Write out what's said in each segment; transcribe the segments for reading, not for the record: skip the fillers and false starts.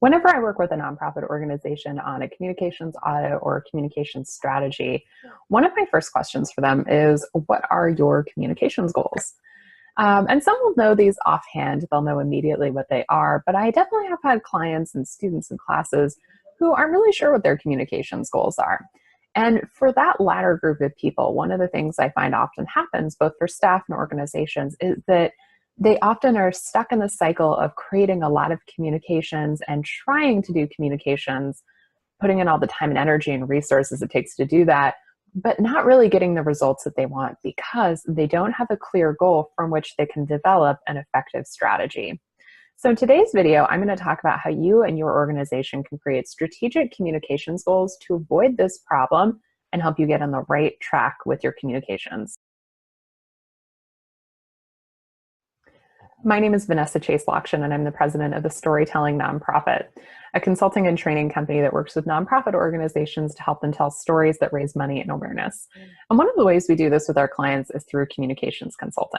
Whenever I work with a nonprofit organization on a communications audit or a communications strategy, one of my first questions for them is, what are your communications goals? And some will know these offhand, they'll know immediately what they are, but I definitely have had clients and students in classes who aren't really sure what their communications goals are. And for that latter group of people, one of the things I find often happens, both for staff and organizations, is that they often are stuck in the cycle of creating a lot of communications and trying to do communications, putting in all the time and energy and resources it takes to do that, but not really getting the results that they want because they don't have a clear goal from which they can develop an effective strategy. So in today's video, I'm going to talk about how you and your organization can create strategic communications goals to avoid this problem and help you get on the right track with your communications. My name is Vanessa Lockshin, and I'm the president of the Storytelling Nonprofit, a consulting and training company that works with nonprofit organizations to help them tell stories that raise money and awareness. And one of the ways we do this with our clients is through communications consulting.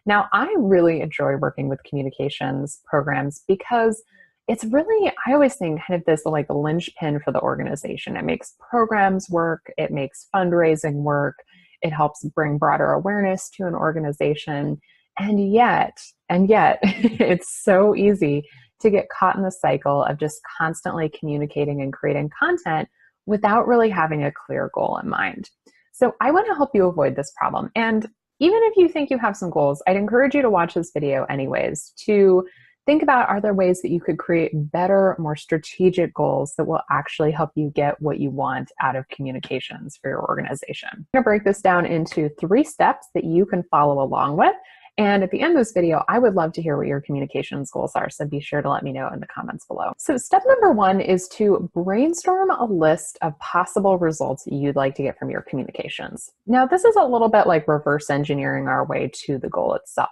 Now, I really enjoy working with communications programs because it's really, I always think, kind of this like linchpin for the organization. It makes programs work, it makes fundraising work, it helps bring broader awareness to an organization. And yet, it's so easy to get caught in the cycle of just constantly communicating and creating content without really having a clear goal in mind. So I want to help you avoid this problem. And even if you think you have some goals, I'd encourage you to watch this video anyways, to think about, are there ways that you could create better, more strategic goals that will actually help you get what you want out of communications for your organization? I'm going to break this down into 3 steps that you can follow along with. And at the end of this video, I would love to hear what your communications goals are, so be sure to let me know in the comments below. So step number 1 is to brainstorm a list of possible results you'd like to get from your communications. Now, this is a little bit like reverse engineering our way to the goal itself.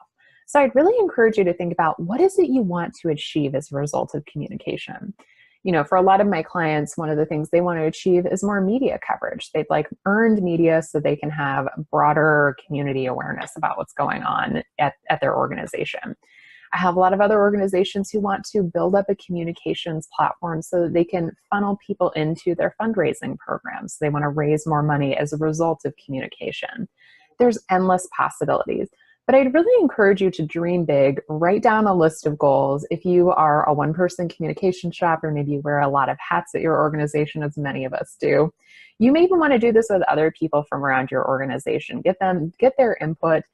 So I'd really encourage you to think about, what is it you want to achieve as a result of communication? You know, for a lot of my clients, one of the things they want to achieve is more media coverage. They'd like earned media so they can have broader community awareness about what's going on at their organization. I have a lot of other organizations who want to build up a communications platform so that they can funnel people into their fundraising programs. They want to raise more money as a result of communication. There's endless possibilities. But I'd really encourage you to dream big, write down a list of goals. If you are a one-person communication shop, or maybe you wear a lot of hats at your organization, as many of us do, you may even want to do this with other people from around your organization. Get their input,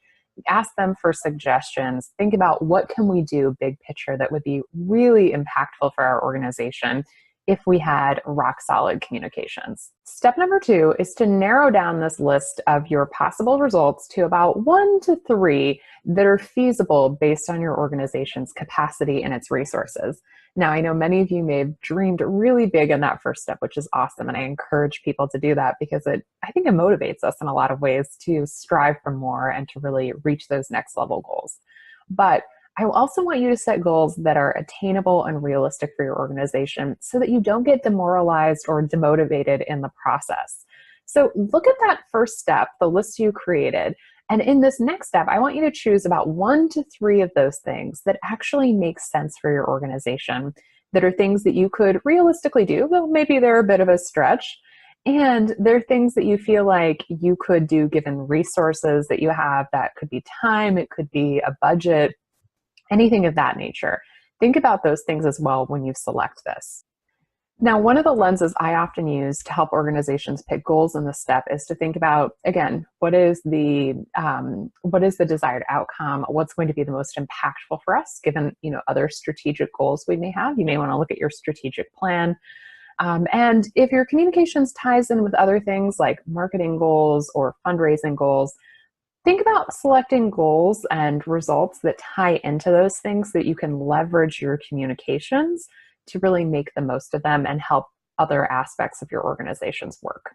ask them for suggestions, think about what can we do big picture that would be really impactful for our organization if we had rock solid communications. Step number 2 is to narrow down this list of your possible results to about 1 to 3 that are feasible based on your organization's capacity and its resources. Now, I know many of you may have dreamed really big in that first step, which is awesome. And I encourage people to do that because I think it motivates us in a lot of ways to strive for more and to really reach those next level goals. But I also want you to set goals that are attainable and realistic for your organization so that you don't get demoralized or demotivated in the process. So look at that first step, the list you created. And in this next step, I want you to choose about 1 to 3 of those things that actually make sense for your organization, that are things that you could realistically do, though maybe they're a bit of a stretch. And they're things that you feel like you could do given resources that you have. That could be time, it could be a budget, anything of that nature. Think about those things as well when you select this. Now, one of the lenses I often use to help organizations pick goals in this step is to think about, again, what is the desired outcome? What's going to be the most impactful for us, given other strategic goals we may have? You may want to look at your strategic plan. And if your communications ties in with other things like marketing goals or fundraising goals, think about selecting goals and results that tie into those things so that you can leverage your communications to really make the most of them and help other aspects of your organization's work.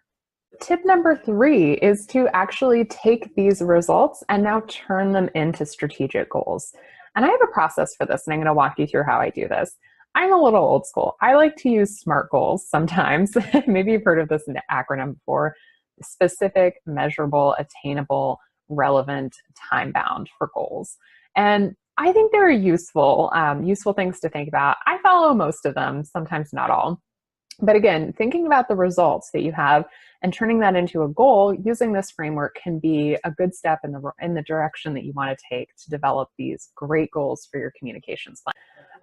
Tip number 3 is to actually take these results and now turn them into strategic goals. And I have a process for this, and I'm going to walk you through how I do this. I'm a little old school. I like to use SMART goals sometimes. Maybe you've heard of this acronym before: specific, measurable, attainable, relevant, time-bound for goals. And I think they're useful, useful things to think about. I follow most of them, sometimes not all. But again, thinking about the results that you have and turning that into a goal using this framework can be a good step in the direction that you want to take to develop these great goals for your communications plan.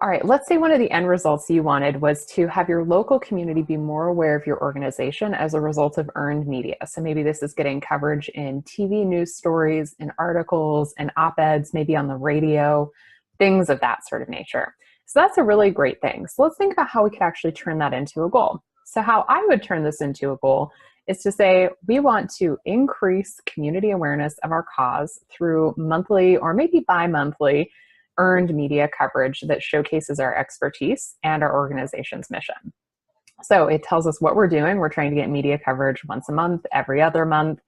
All right, let's say one of the end results you wanted was to have your local community be more aware of your organization as a result of earned media. So maybe this is getting coverage in TV news stories, in articles, and op-eds, maybe on the radio, things of that sort of nature. So that's a really great thing. So let's think about how we could actually turn that into a goal. So how I would turn this into a goal is to say, we want to increase community awareness of our cause through monthly or maybe bi-monthly earned media coverage that showcases our expertise and our organization's mission. So it tells us what we're doing. We're trying to get media coverage once a month, every other month.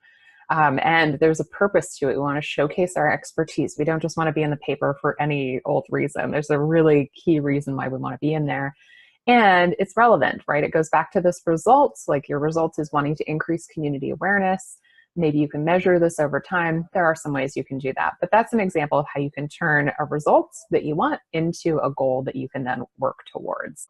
And there's a purpose to it. We want to showcase our expertise. We don't just want to be in the paper for any old reason. There's a really key reason why we want to be in there. And it's relevant, right? It goes back to this results, like your results is wanting to increase community awareness. Maybe you can measure this over time. There are some ways you can do that, but that's an example of how you can turn a results that you want into a goal that you can then work towards.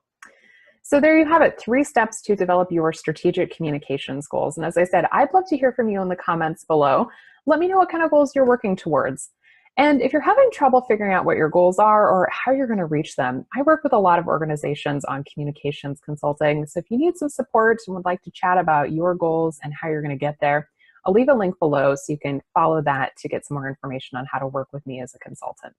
So there you have it, 3 steps to develop your strategic communications goals. And as I said, I'd love to hear from you in the comments below. Let me know what kind of goals you're working towards. And if you're having trouble figuring out what your goals are or how you're going to reach them, I work with a lot of organizations on communications consulting. So if you need some support and would like to chat about your goals and how you're going to get there, I'll leave a link below so you can follow that to get some more information on how to work with me as a consultant.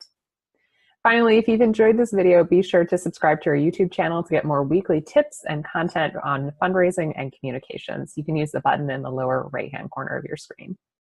Finally, if you've enjoyed this video, be sure to subscribe to our YouTube channel to get more weekly tips and content on fundraising and communications. You can use the button in the lower right-hand corner of your screen.